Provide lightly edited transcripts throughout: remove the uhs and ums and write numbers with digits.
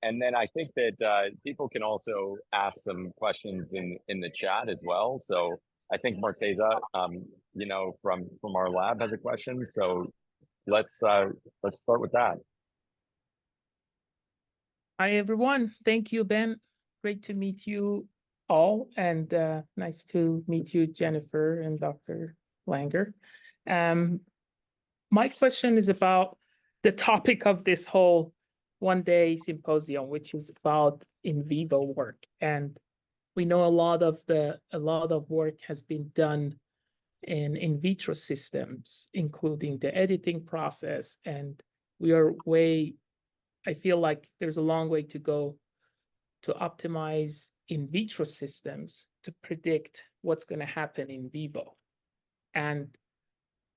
And then I think that people can also ask some questions in the chat as well. So I think Marteza, from our lab has a question. So let's start with that. Hi, everyone. Thank you, Ben. Great to meet you all, and nice to meet you, Jennifer and Dr. Langer. My question is about the topic of this whole one-day symposium, which is about in vivo work. And we know a lot of work has been done in vitro systems, including the editing process, and we are I feel like there's a long way to go to optimize in vitro systems to predict what's going to happen in vivo. And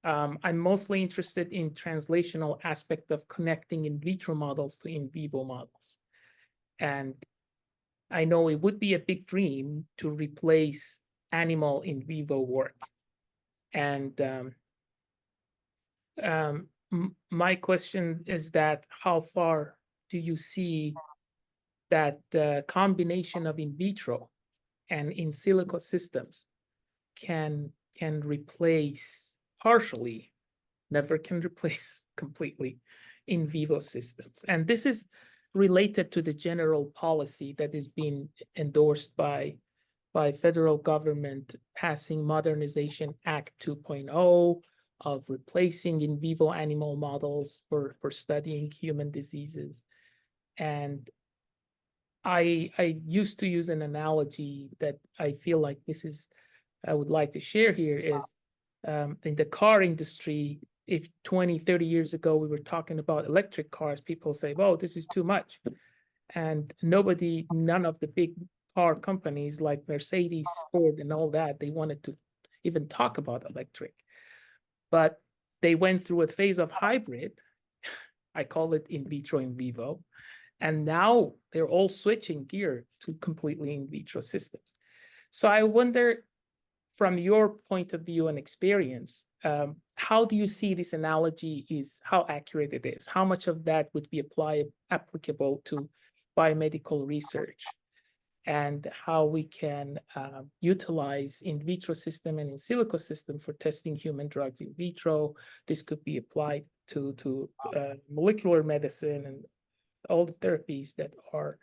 I'm mostly interested in translational aspect of connecting in vitro models to in vivo models. And I know it would be a big dream to replace animal in vivo work. And my question is that how far do you see that the combination of in vitro and in silico systems can replace partially, never can replace completely, in vivo systems? And this is related to the general policy that is being endorsed by federal government passing Modernization Act 2.0 of replacing in vivo animal models for studying human diseases. And I used to use an analogy that I feel like I would like to share here is in the car industry, if 20, 30 years ago we were talking about electric cars, people say, "Whoa, this is too much." And none of the big car companies like Mercedes, Ford, and all that, they wanted to even talk about electric. But they went through a phase of hybrid. I call it in vitro, in vivo. And now they're all switching gear to completely in vitro systems. So I wonder, from your point of view and experience, how do you see this analogy how accurate it is? How much of that would be applicable to biomedical research, and how we can utilize in vitro system and in silico system for testing human drugs in vitro? This could be applied to molecular medicine and all the therapies that are,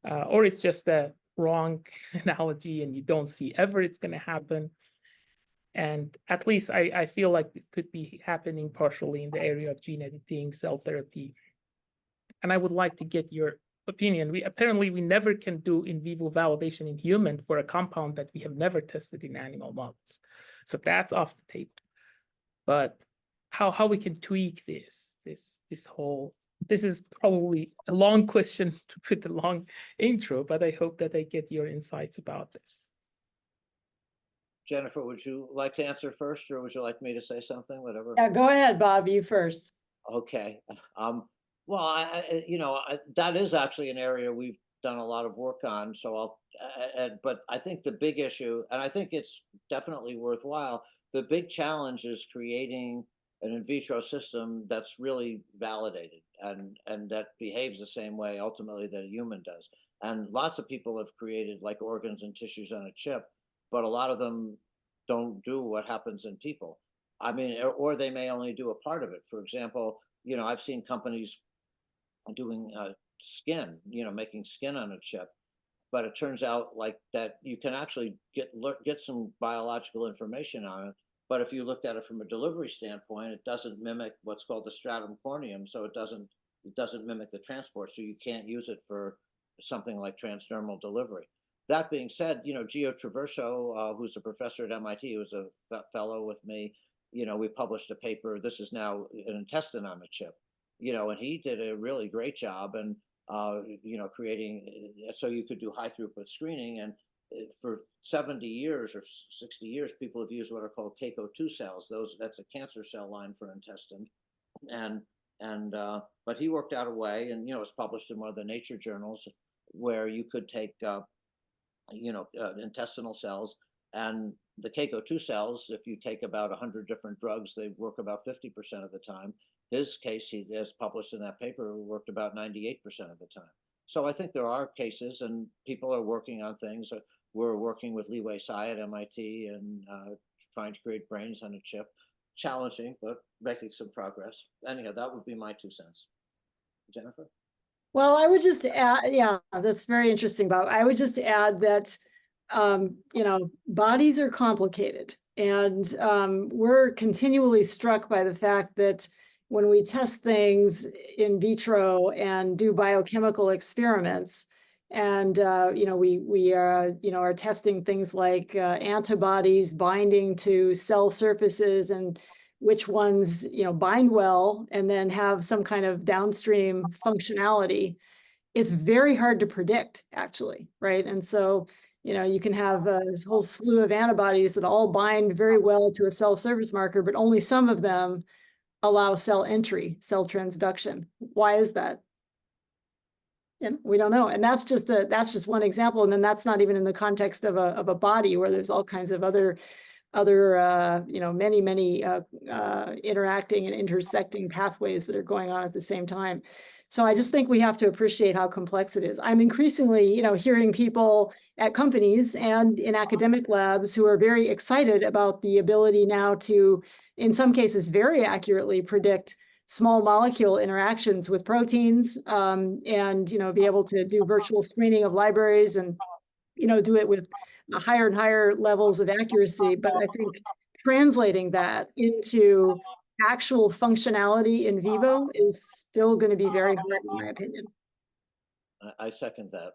or it's just a wrong analogy and you don't see ever it's going to happen. And at least I feel like this could be happening partially in the area of gene editing, cell therapy. And I would like to get your opinion. Apparently we never can do in vivo validation in human for a compound that we have never tested in animal models. So that's off the table. But how we can tweak this whole, this is probably a long question to put a long intro, but I hope that I get your insights about this. Jennifer, would you like to answer first, or would you like me to say something? Whatever. Yeah, go ahead, Bob. You first. Okay. Well, that is actually an area we've done a lot of work on. So but I think the big issue, and I think it's definitely worthwhile, the big challenge is creating an in vitro system that's really validated and that behaves the same way ultimately that a human does. And lots of people have created like organs and tissues on a chip, but a lot of them don't do what happens in people. I mean, or they may only do a part of it. For example, I've seen companies doing skin, making skin on a chip, but it turns out like that you can actually get some biological information on it. But if you looked at it from a delivery standpoint, it doesn't mimic what's called the stratum corneum, so it doesn't mimic the transport, so you can't use it for something like transdermal delivery. That being said, Gio Traverso, who's a professor at MIT, who was a fellow with me, we published a paper. This is now an intestine on a chip, and he did a really great job and creating so you could do high throughput screening. And for 70 years or 60 years, people have used what are called CACO2 cells. That's a cancer cell line for intestine, but he worked out a way, and it's published in one of the Nature journals, where you could take intestinal cells, and the CACO2 cells, if you take about 100 different drugs, they work about 50% of the time. His case, he has published in that paper, worked about 98% of the time. So I think there are cases, and people are working on things. We're working with Li Ka Shing at MIT and trying to create brains on a chip. Challenging, but making some progress. Anyhow, that would be my 2 cents. Jennifer? Well, I would just add, yeah, that's very interesting, Bob. I would just add that, bodies are complicated, and we're continually struck by the fact that when we test things in vitro and do biochemical experiments, and we are testing things like antibodies binding to cell surfaces and which ones bind well and then have some kind of downstream functionality. It's very hard to predict, actually, right? And so you can have a whole slew of antibodies that all bind very well to a cell surface marker, but only some of them allow cell entry, cell transduction. Why is that? And we don't know. And that's just one example. And then that's not even in the context of a body where there's all kinds of other many interacting and intersecting pathways that are going on at the same time. So I just think we have to appreciate how complex it is. I'm increasingly, hearing people at companies and in academic labs who are very excited about the ability now to, in some cases, very accurately predict small molecule interactions with proteins, and be able to do virtual screening of libraries and do it with higher and higher levels of accuracy. But I think translating that into actual functionality in vivo is still going to be very hard, in my opinion. I second that.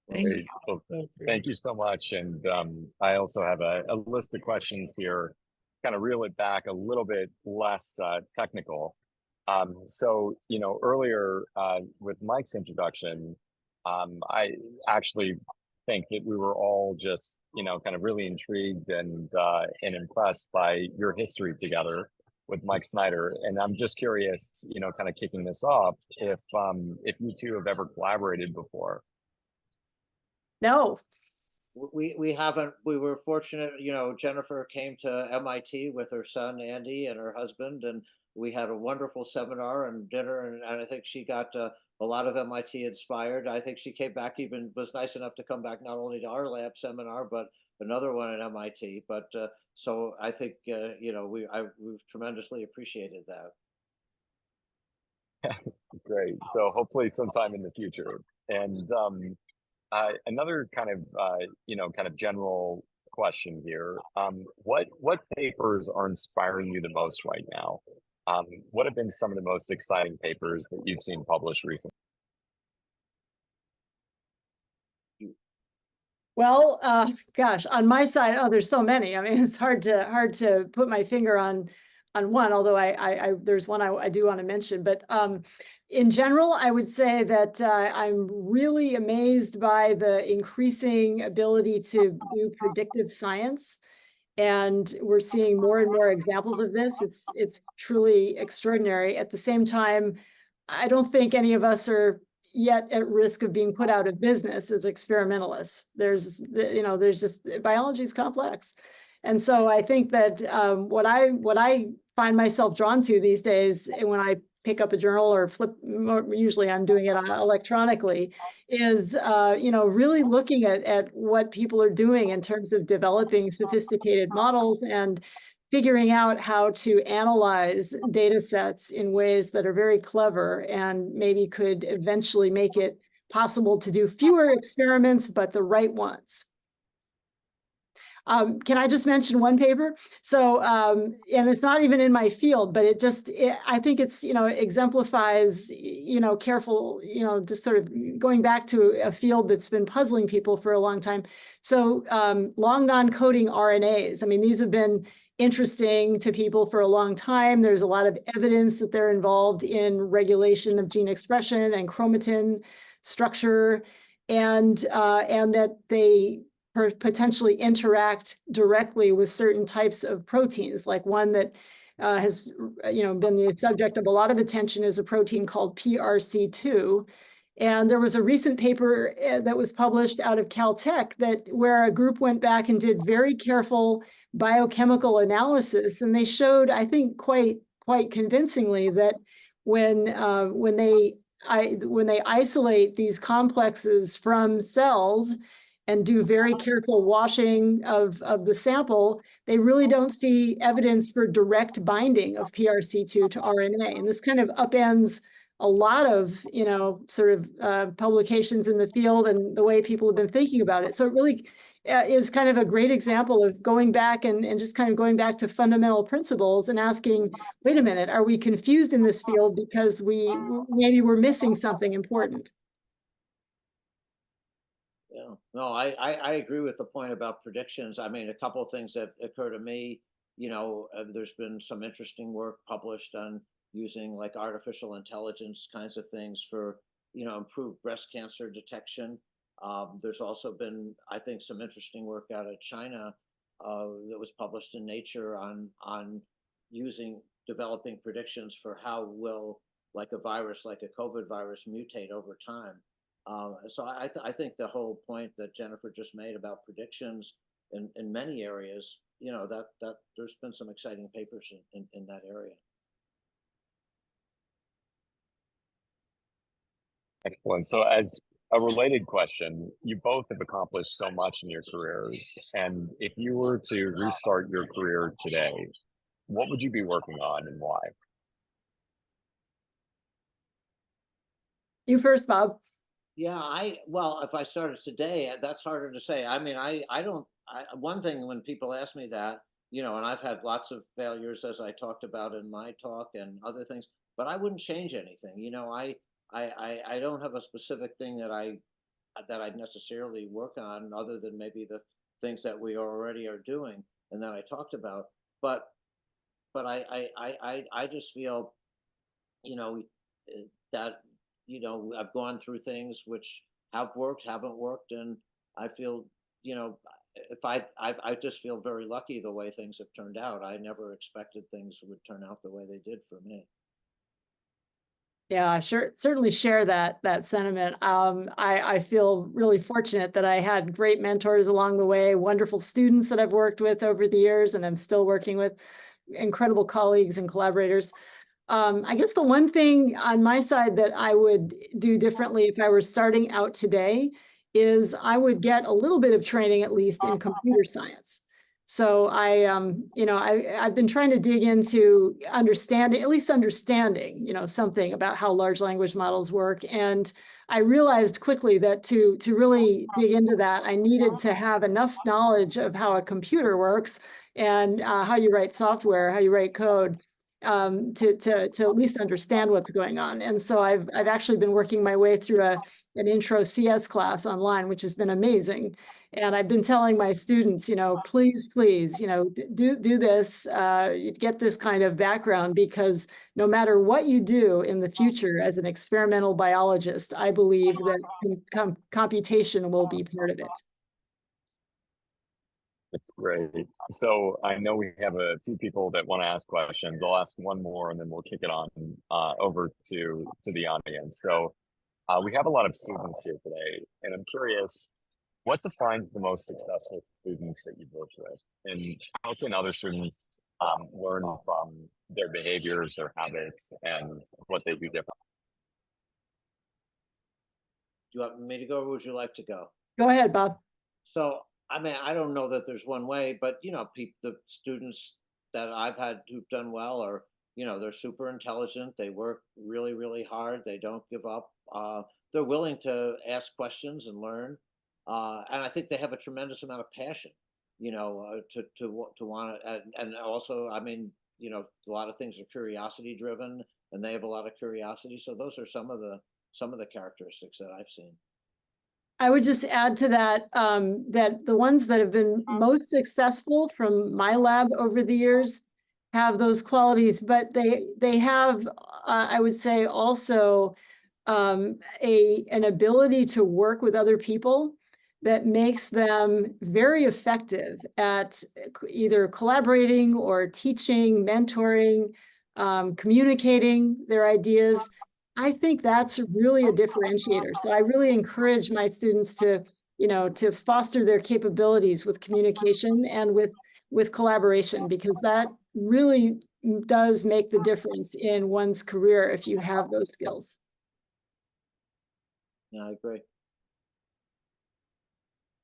Great. Well, thank you so much. And I also have a list of questions here, kind of reel it back a little bit less technical. So, earlier with Mike's introduction, I actually think that we were all just, kind of really intrigued and impressed by your history together with Mike Snyder. And I'm just curious, kind of kicking this off, if you two have ever collaborated before. No. We haven't. We were fortunate, Jennifer came to MIT with her son, Andy, and her husband, and we had a wonderful seminar and dinner, and I think she got a lot of MIT inspired. I think she came back, even was nice enough to come back not only to our lab seminar, but another one at MIT. But so I think, we've tremendously appreciated that. Great. So hopefully sometime in the future. And another kind of general question here. What papers are inspiring you the most right now? What have been some of the most exciting papers that you've seen published recently? Well, gosh, on my side, there's so many. I mean, it's hard to put my finger on one, although there's one I do want to mention. But in general, I would say that I'm really amazed by the increasing ability to do predictive science. And we're seeing more and more examples of this. It's truly extraordinary. At the same time, I don't think any of us are yet at risk of being put out of business as experimentalists. There's just, biology is complex. And so I think that what I find myself drawn to these days when I pick up a journal or flip, usually I'm doing it electronically, is really looking at what people are doing in terms of developing sophisticated models and figuring out how to analyze data sets in ways that are very clever and maybe could eventually make it possible to do fewer experiments, but the right ones. Can I just mention one paper? So, and it's not even in my field, but I think it's, exemplifies, careful, just sort of going back to a field that's been puzzling people for a long time. So long non-coding RNAs, I mean, these have been interesting to people for a long time. There's a lot of evidence that they're involved in regulation of gene expression and chromatin structure, and that they potentially interact directly with certain types of proteins, like one that has been the subject of a lot of attention is a protein called PRC2. And there was a recent paper that was published out of Caltech where a group went back and did very careful biochemical analysis, and they showed, I think, quite convincingly that when they when they isolate these complexes from cells and do very careful washing of the sample, they really don't see evidence for direct binding of PRC2 to RNA. And this kind of upends a lot of, sort of publications in the field and the way people have been thinking about it. So it really is kind of a great example of going back and just kind of going back to fundamental principles and asking, wait a minute, are we confused in this field because maybe we're missing something important? Yeah, no, I agree with the point about predictions. I mean, a couple of things that occur to me, there's been some interesting work published on using like artificial intelligence kinds of things for, improved breast cancer detection. There's also been, I think, some interesting work out of China that was published in Nature on developing predictions for how will like a virus, like a COVID virus, mutate over time. So I think the whole point that Jennifer just made about predictions in many areas, that there's been some exciting papers in that area. Excellent. So as a related question, you both have accomplished so much in your careers. And if you were to restart your career today, what would you be working on and why? You first, Bob. Yeah, well, if I started today, that's harder to say. I mean, one thing when people ask me that, and I've had lots of failures as I talked about in my talk and other things, but I wouldn't change anything. I don't have a specific thing that I'd necessarily work on other than maybe the things that we already are doing and that I talked about. But I just feel, that I've gone through things which have worked, haven't worked, and I feel, if I just feel very lucky the way things have turned out. I never expected things would turn out the way they did for me. Yeah, certainly share that sentiment. I feel really fortunate that I had great mentors along the way, wonderful students that I've worked with over the years, and I'm still working with incredible colleagues and collaborators. I guess the one thing on my side that I would do differently if I were starting out today is I would get a little bit of training, at least in computer science. So I've been trying to dig into understanding, something about how large language models work. And I realized quickly that to really dig into that, I needed to have enough knowledge of how a computer works and how you write software, how you write code, to at least understand what's going on. And so I've actually been working my way through an intro CS class online, which has been amazing. And I've been telling my students, please, do this, get this kind of background, because no matter what you do in the future as an experimental biologist, I believe that computation will be part of it. That's great. So I know we have a few people that want to ask questions. I'll ask one more and then we'll kick it on over to the audience. So we have a lot of students here today, and I'm curious, what defines the most successful students that you've worked with? And how can other students learn from their behaviors, their habits, and what they do differently? Do you want me to go or would you like to go? Go ahead, Bob. So, I mean, I don't know that there's one way, but the students that I've had who've done well are, they're super intelligent. They work really, really hard. They don't give up. They're willing to ask questions and learn. And I think they have a tremendous amount of passion, to want to, and also, I mean, a lot of things are curiosity driven, and they have a lot of curiosity. So those are some of the characteristics that I've seen. I would just add to that, that the ones that have been most successful from my lab over the years have those qualities, but they have, I would say, also an ability to work with other people that makes them very effective at either collaborating or teaching, mentoring, communicating their ideas. I think that's really a differentiator. So I really encourage my students to, to foster their capabilities with communication and with collaboration, because that really does make the difference in one's career if you have those skills. Yeah, I agree.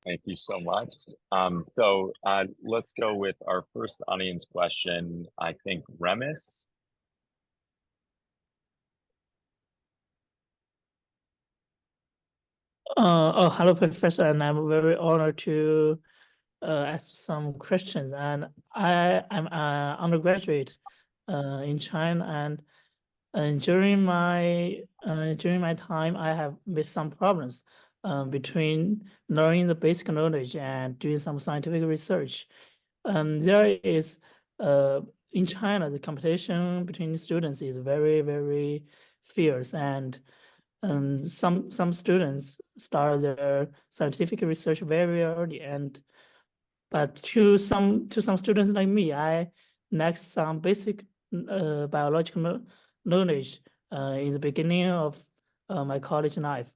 Thank you so much. Let's go with our first audience question. I think Remus. Hello, Professor, and I'm very honored to ask some questions. And I'm an undergraduate in China, and during my time, I have made some problems between learning the basic knowledge and doing some scientific research. There is in China, the competition between students is very, very fierce, and some students start their scientific research very early, but to some students like me, I lack some basic biological knowledge in the beginning of my college life.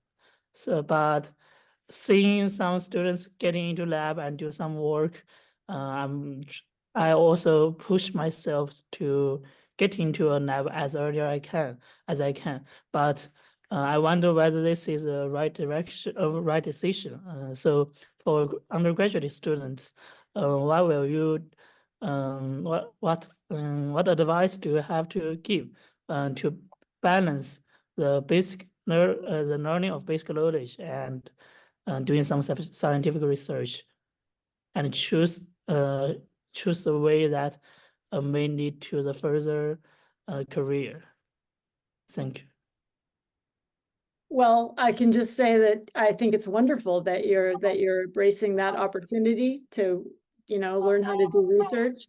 But seeing some students getting into lab and do some work, I also push myself to get into a lab as early as I can. But I wonder whether this is the right direction, right decision. So for undergraduate students, what will you, what advice do you have to give to balance the the learning of basic knowledge and doing some scientific research, and choose the way that may lead to the further career? Thank you. Well, I can just say that I think it's wonderful that you're embracing that opportunity to, learn how to do research.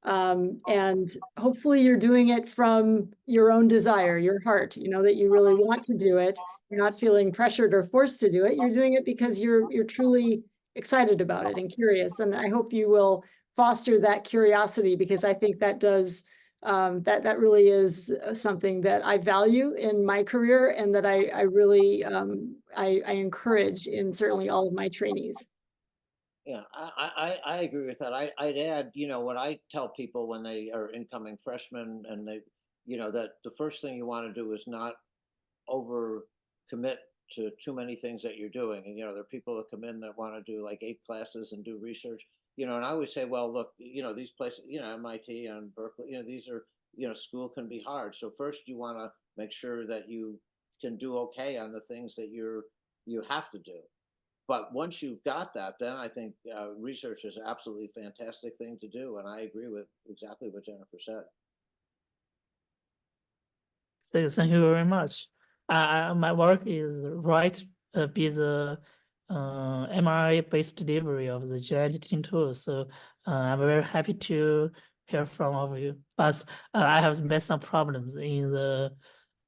And hopefully you're doing it from your own desire, your heart, that you really want to do it. You're not feeling pressured or forced to do it. You're doing it because you're truly excited about it and curious. And I hope you will foster that curiosity, because I think that does that really is something that I value in my career, and that I really I encourage in certainly all of my trainees. Yeah, I agree with that. I'd add, what I tell people when they are incoming freshmen, and they, that the first thing you want to do is not over commit to too many things that you're doing. And, there are people that come in that want to do like 8 classes and do research, and I always say, well, look, these places, MIT and Berkeley, these are, school can be hard. So first you want to make sure that you can do okay on the things that you have to do. But once you've got that, then I think research is an absolutely fantastic thing to do. And I agree with exactly what Jennifer said. Thank you very much. My work is be the mRNA-based delivery of the gene editing tool. So I'm very happy to hear from all of you. But I have met some problems in the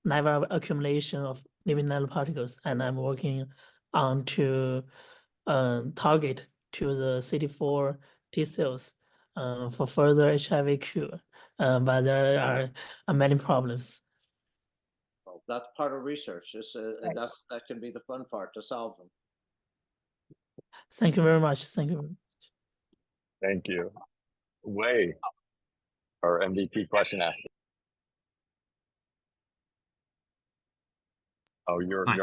level accumulation of lipid nanoparticles, and I'm working on to target to the CD4 T cells for further HIV cure. But there are many problems. Well, that's part of research. That can be the fun part, to solve them. Thank you very much. Thank you. Thank you. Wei, our MVP question asker. Oh, you're right.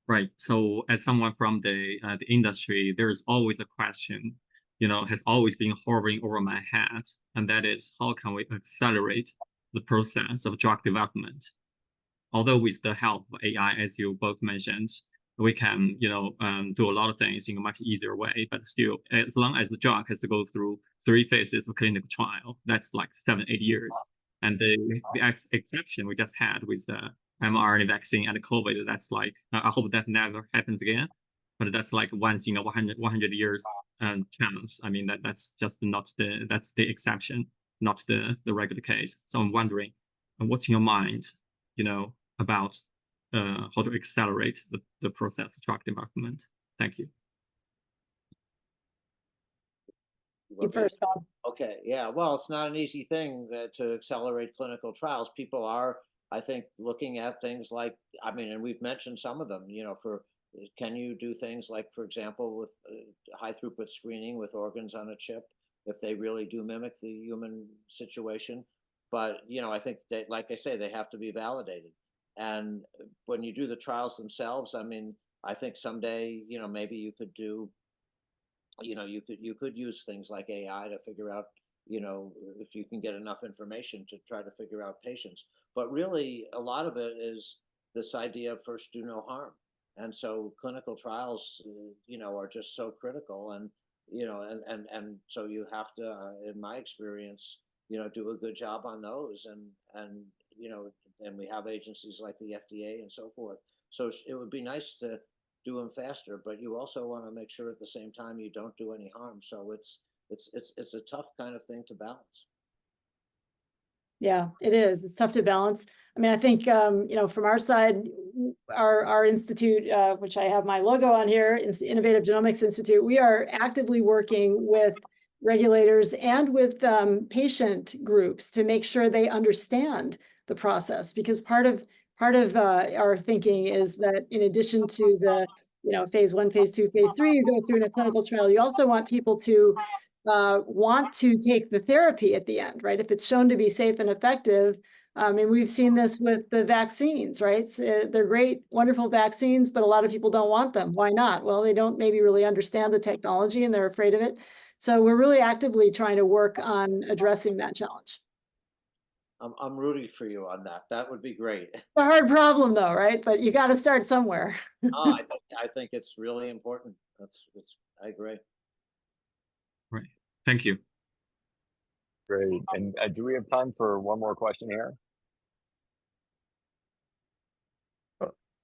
Right. So as someone from the industry, there's always a question, has always been hovering over my head, and that is, how can we accelerate the process of drug development? Although with the help of AI, as you both mentioned, we can, do a lot of things in a much easier way. But still, as long as the drug has to go through 3 phases of clinical trial, that's like 7-8 years. And the exception we just had with the mRNA vaccine and COVID, that's like, I hope that never happens again. But that's like once in a 100 years chance. I mean, that's just not that's the exception, not the regular case. So I'm wondering, what's in your mind, about how to accelerate the process of drug development? Thank you. You first, Bob. Okay, yeah. Well, it's not an easy thing to accelerate clinical trials. People are, I think, looking at things like, and we've mentioned some of them, can you do things like, for example, with high throughput screening with organs on a chip, if they really do mimic the human situation? But, I think that, like I say, they have to be validated. And when you do the trials themselves, I mean, I think someday, you know, maybe you could do, you know, you could use things like AI to figure out, you know, if you can get enough information to try to figure out patients. But really, a lot of it is this idea of first do no harm. And so clinical trials, you know, are just so critical. And, you know, and so you have to, in my experience, you know, do a good job on those. And, you know, and we have agencies like the FDA and so forth. So it would be nice to do them faster, but you also want to make sure at the same time you don't do any harm. So it's a tough kind of thing to balance. Yeah, it is. It's tough to balance. I mean, I think, you know, from our side, our institute, which I have my logo on here, Innovative Genomics Institute, we are actively working with regulators and with patient groups to make sure they understand the process, because part of our thinking is that in addition to the, you know, phase 1, phase 2, phase 3, you go through in a clinical trial, you also want people to want to take the therapy at the end, right? If it's shown to be safe and effective, and we've seen this with the vaccines, right? So, they're great, wonderful vaccines, but a lot of people don't want them. Why not? Well, they don't maybe really understand the technology and they're afraid of it. So we're really actively trying to work on addressing that challenge. I'm rooting for you on that. That would be great. It's a hard problem though, right? But you got to start somewhere. Oh, I think it's really important. I agree. Right. Thank you. Great. And do we have time for one more question here?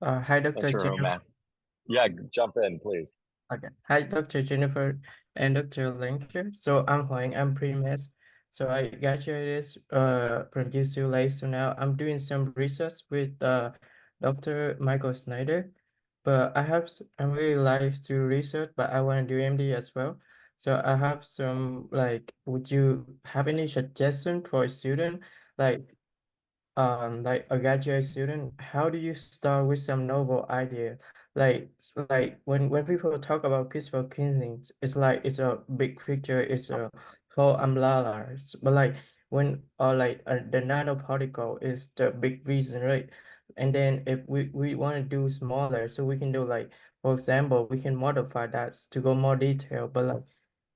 Hi, Dr. Not sure who Jennifer. Matt. Yeah, jump in, please. Okay. Hi, Dr. Jennifer and Dr. Linker. So I'm Huang, I'm pre-med. So I graduated from UCLA. So now I'm doing some research with Dr. Michael Snyder. But I really like to research, but I want to do MD as well. So I have some like, would you have any suggestion for a student like a graduate student, how do you start with some novel idea? Like when people talk about CRISPR cleaning, it's like it's a big picture, it's a whole umbrella. But like when the nanoparticle is the big reason, right? And then if we want to do smaller, so we can do like, for example, we can modify that to go more detail. But like,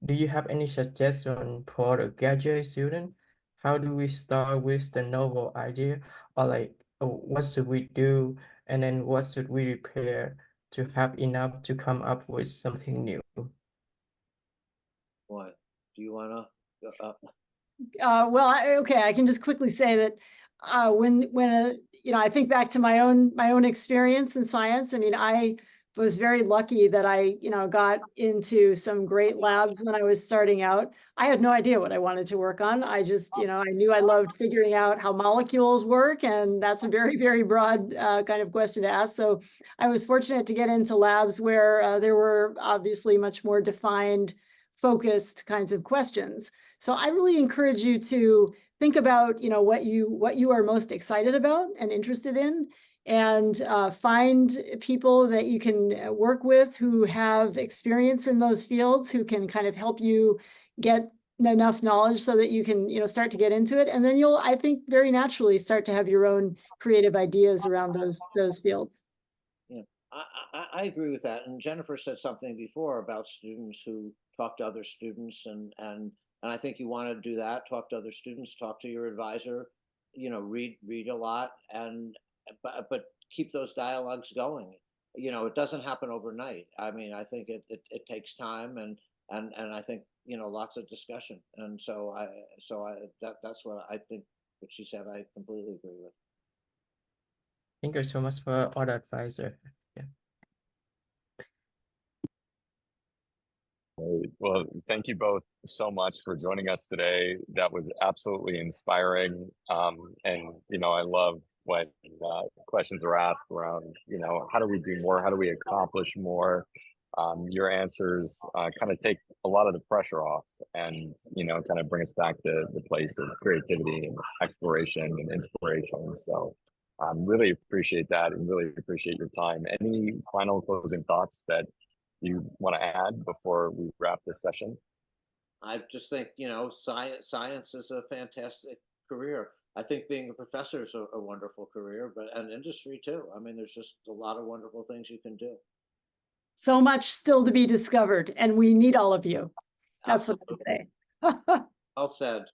do you have any suggestion for the graduate student? How do we start with the novel idea, or like what should we do, and then what should we prepare to have enough to come up with something new? What do you want to? Well, okay, I can just quickly say that when you know, I think back to my own experience in science. I mean, I was very lucky that I, you know, got into some great labs when I was starting out. I had no idea what I wanted to work on. I just, you know, I knew I loved figuring out how molecules work, and that's a very, very broad kind of question to ask. So I was fortunate to get into labs where there were obviously much more defined, focused kinds of questions. So I really encourage you to think about, you know, what you are most excited about and interested in, and find people that you can work with who have experience in those fields, who can kind of help you get enough knowledge so that you can, you know, start to get into it. And then you'll, I think, very naturally start to have your own creative ideas around those fields. Yeah, I agree with that. And Jennifer said something before about students who talk to other students, and I think you want to do that. Talk to other students, talk to your advisor, you know, read a lot, and but keep those dialogues going. You know, it doesn't happen overnight. I mean, I think it takes time, and I think, you know, lots of discussion. And so that's what I think. What she said, I completely agree with. Thank you so much for all the advice. Yeah. Great. Well, thank you both so much for joining us today. That was absolutely inspiring. And, you know, I love when questions are asked around, you know, how do we do more? How do we accomplish more? Your answers kind of take a lot of the pressure off, and, you know, kind of bring us back to the place of creativity and exploration and inspiration. So really appreciate that, and really appreciate your time. Any final closing thoughts that you want to add before we wrap this session? I just think, you know, science is a fantastic career. I think being a professor is a wonderful career, but an industry too. I mean, there's just a lot of wonderful things you can do. So much still to be discovered, and we need all of you. That's what I say. Well said.